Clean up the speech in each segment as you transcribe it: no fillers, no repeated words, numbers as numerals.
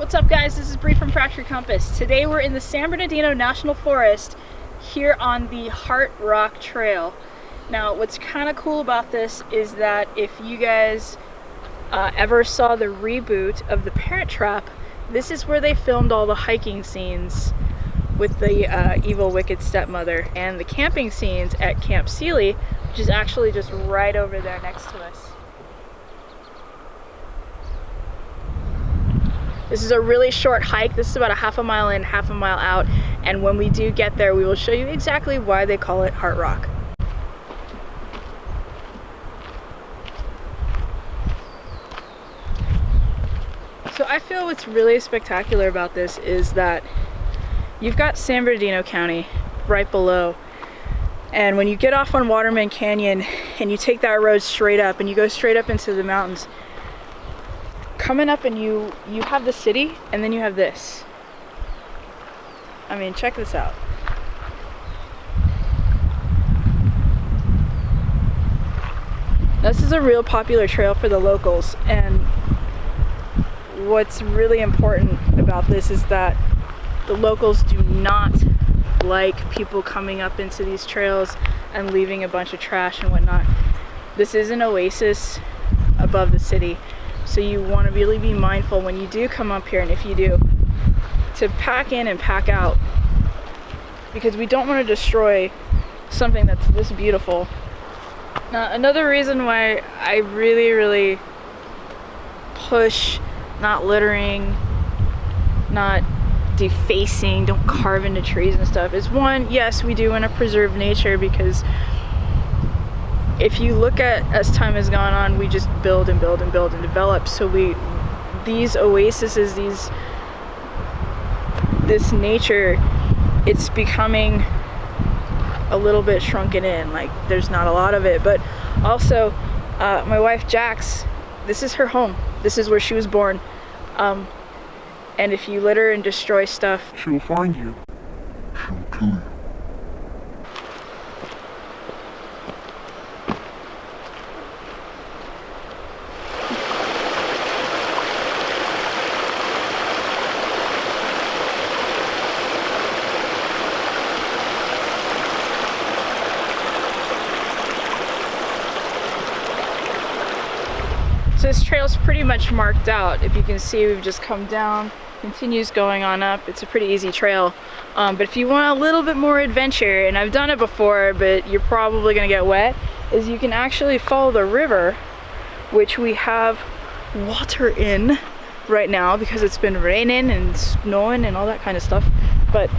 What's up guys, this is Bree from Fractured Compass. Today we're in the San Bernardino National Forest here on the Heart Rock Trail. Now what's kind of cool about this is that if you guys ever saw the reboot of The Parent Trap, this is where they filmed all the hiking scenes with the evil wicked stepmother and the camping scenes at Camp Sealy, which is actually just right over there next to us. This is a really short hike. This is about a half a mile in, half a mile out, and when we do get there, we will show you exactly why they call it Heart Rock. So I feel what's really spectacular about this is that you've got San Bernardino County right below, and when you get off on Waterman Canyon and you take that road straight up and you go straight up into the mountains, coming up and you have the city, and then you have this. I mean, check this out. This is a real popular trail for the locals, and what's really important about this is that the locals do not like people coming up into these trails and leaving a bunch of trash and whatnot. This is an oasis above the city. So you want to really be mindful when you do come up here, and if you do, to pack in and pack out, because we don't want to destroy something that's this beautiful. Now, another reason why I really push not littering, not defacing, don't carve into trees and stuff is, one, yes, we do want to preserve nature, because if you look at, as time has gone on, we just build and build and build and develop. So these oases, this nature, it's becoming a little bit shrunken in. Like, there's not a lot of it. But also, my wife Jax, this is her home. This is where she was born. And if you litter and destroy stuff, she'll find you. She'll kill you. So this trail's pretty much marked out. If you can see, we've just come down, continues going on up. It's a pretty easy trail. But if you want a little bit more adventure, and I've done it before, but you're probably gonna get wet, is you can actually follow the river, which we have water in right now because it's been raining and snowing and all that kind of stuff. But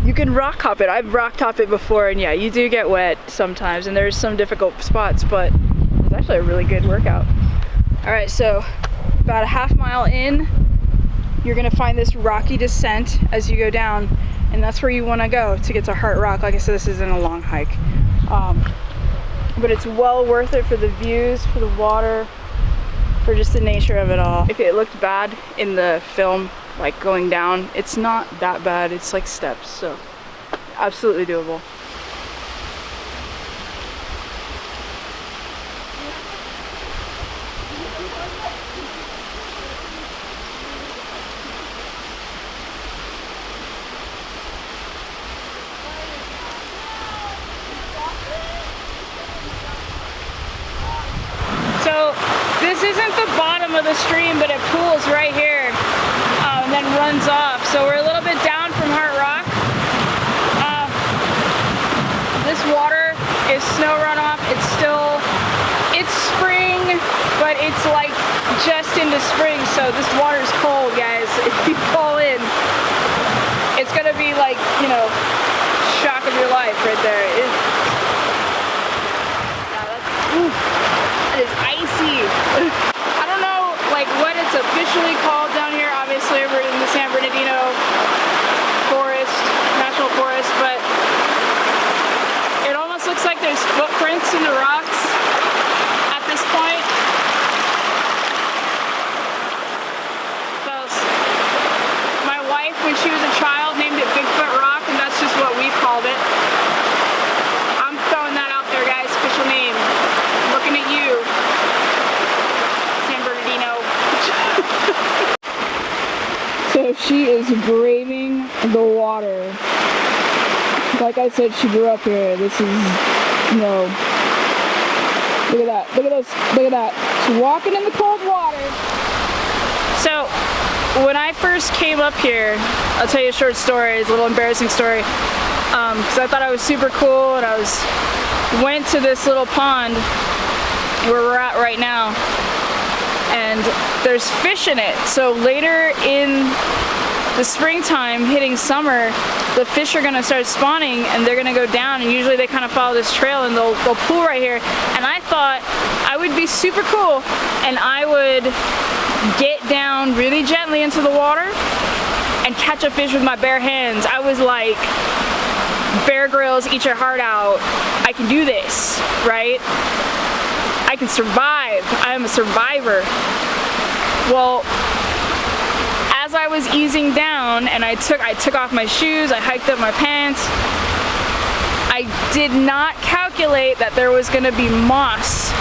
you can rock hop it. I've rock hopped it before, and yeah, you do get wet sometimes, and there's some difficult spots, but it's actually a really good workout. All right, so about a half mile in, you're gonna find this rocky descent as you go down, and that's where you wanna go to get to Heart Rock. Like I said, this isn't a long hike, but it's well worth it for the views, for the water, for just the nature of it all. If it looked bad in the film, like going down, it's not that bad. It's like steps, so absolutely doable. So this isn't the bottom of the stream, but it pools right here. And then runs off. So we're a little bit down from Heart Rock. This water is snow runoff. It's spring, but it's like just into spring, so this water's cold, guys. If you fall in, it's gonna be like, you know, shock of your life right there. That is icy. I don't know like what it's officially called down here. Obviously we're in the San Bernardino Forest, National Forest, but it almost looks like there's footprints in the rocks at this point. So my wife, when she was a child, named it Bigfoot Rock, and that's just what we called it. braving the water. Like I said, she grew up here. This is, you know, look at that. Look at this. Look at that. She's walking in the cold water. So, when I first came up here, I'll tell you a short story. It's a little embarrassing story. Because I thought I was super cool, and I went to this little pond where we're at right now, and there's fish in it. So later in the springtime, hitting summer, the fish are gonna start spawning, and they're gonna go down, and usually they kind of follow this trail, and they'll pool right here. And I thought I would be super cool, and I would get down really gently into the water and catch a fish with my bare hands. I was like, Bear Grylls, eat your heart out. I can do this, right? I can survive. I am a survivor. Well, as I was easing down and I took off my shoes, I hiked up my pants, I did not calculate that there was gonna be moss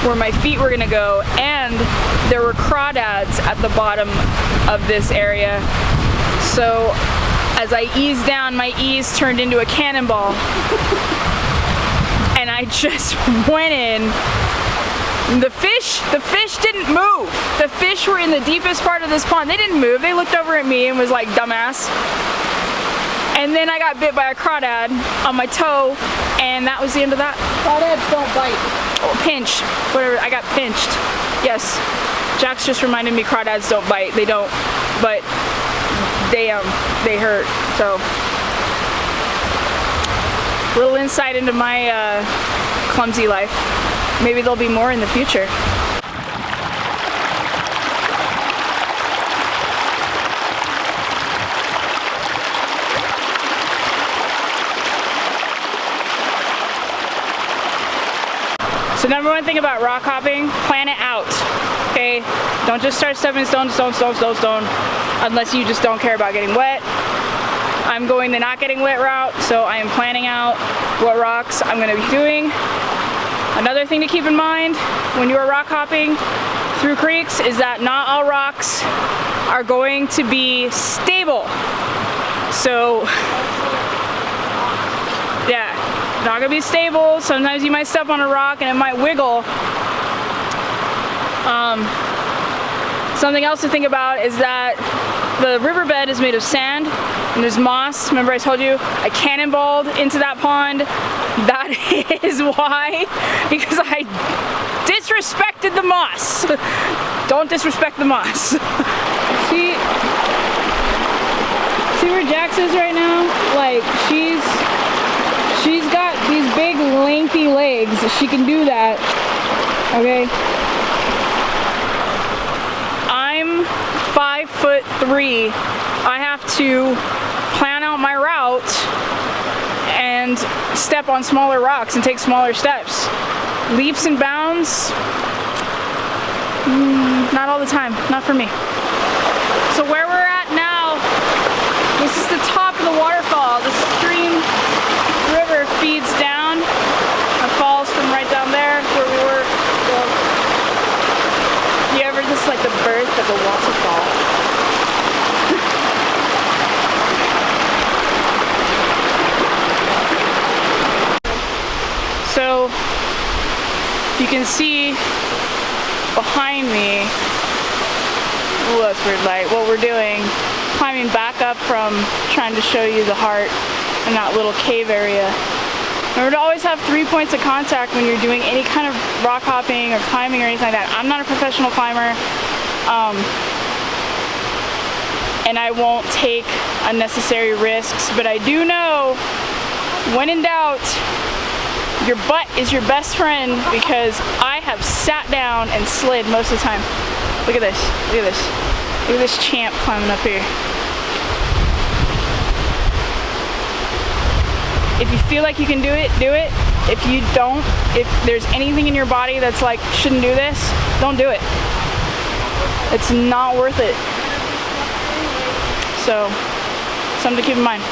where my feet were gonna go, and there were crawdads at the bottom of this area. So as I eased down, my ease turned into a cannonball. And I just went in. The fish didn't move. The fish were in the deepest part of this pond. They didn't move. They looked over at me and was like, dumbass. And then I got bit by a crawdad on my toe, and that was the end of that. Crawdads don't bite. Oh, pinch. Whatever. I got pinched. Yes. Jax just reminded me crawdads don't bite. They don't. But they hurt. So, little insight into my clumsy life. Maybe there'll be more in the future. So number one thing about rock hopping, plan it out, okay? Don't just start stepping stone, unless you just don't care about getting wet. I'm going the not getting wet route, so I am planning out what rocks I'm gonna be doing. Another thing to keep in mind when you are rock hopping through creeks is that not all rocks are going to be stable. So, yeah. Not gonna be stable. Sometimes you might step on a rock and it might wiggle. Something else to think about is that the riverbed is made of sand and there's moss. Remember I told you I cannonballed into that pond? That is why, because I disrespected the moss. Don't disrespect the moss. See where Jax is right now? Like, she's got these big lengthy legs. She can do that. Okay. I'm 5'3". I have to plan out my route and step on smaller rocks and take smaller steps. Leaps and bounds, not all the time, not for me. So where we're at now, this is the top of the waterfall. The stream river feeds down and falls from right down there where we were. This is like the birth of a waterfall. So you can see behind me, oh that's weird light, what we're doing, climbing back up from trying to show you the heart in that little cave area. Remember to always have 3 points of contact when you're doing any kind of rock hopping or climbing or anything like that. I'm not a professional climber, and I won't take unnecessary risks, but I do know, when in doubt, your butt is your best friend, because I have sat down and slid most of the time. Look at this, look at this. Look at this champ climbing up here. If you feel like you can do it, do it. If you don't, if there's anything in your body that's like, shouldn't do this, don't do it. It's not worth it. So, something to keep in mind.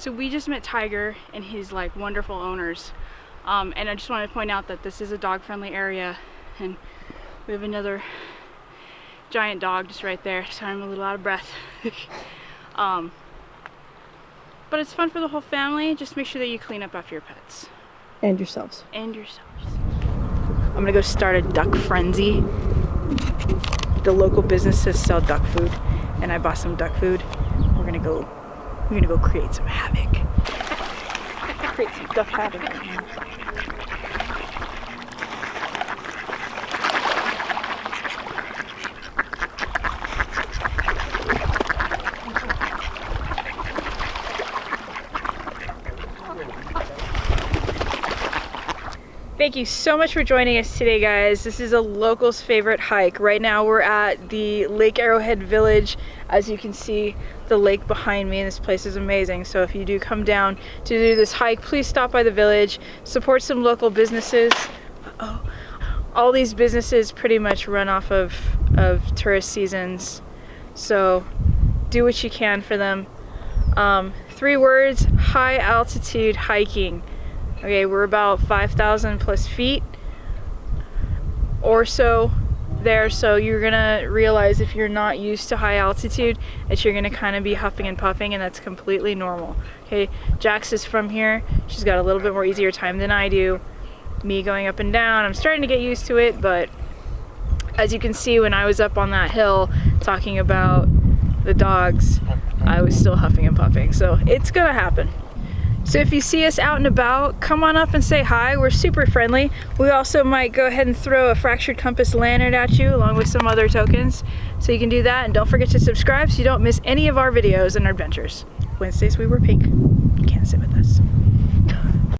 So we just met Tiger and his like wonderful owners. And I just wanted to point out that this is a dog-friendly area, and we have another giant dog just right there, so I'm a little out of breath. But it's fun for the whole family. Just make sure that you clean up after your pets. And yourselves. And yourselves. I'm gonna go start a duck frenzy. The local businesses sell duck food, and I bought some duck food. We're gonna go create some havoc. Create some duck havoc. Thank you so much for joining us today, guys. This is a local's favorite hike. Right now we're at the Lake Arrowhead village. As you can see, the lake behind me, and this place is amazing. So if you do come down to do this hike, please stop by the village, support some local businesses. All these businesses pretty much run off of tourist seasons, so do what you can for them. 3 words: high altitude hiking. Okay, we're about 5,000 plus feet or so there, so you're gonna realize if you're not used to high altitude that you're gonna kind of be huffing and puffing, and that's completely normal. Okay, Jax is from here. She's got a little bit more easier time than I do. Me going up and down, I'm starting to get used to it, but as you can see, when I was up on that hill talking about the dogs, I was still huffing and puffing, so it's gonna happen. So if you see us out and about, come on up and say hi. We're super friendly. We also might go ahead and throw a fractured compass lanyard at you along with some other tokens. So you can do that, and don't forget to subscribe so you don't miss any of our videos and our adventures. Wednesdays we were pink. You can't sit with us.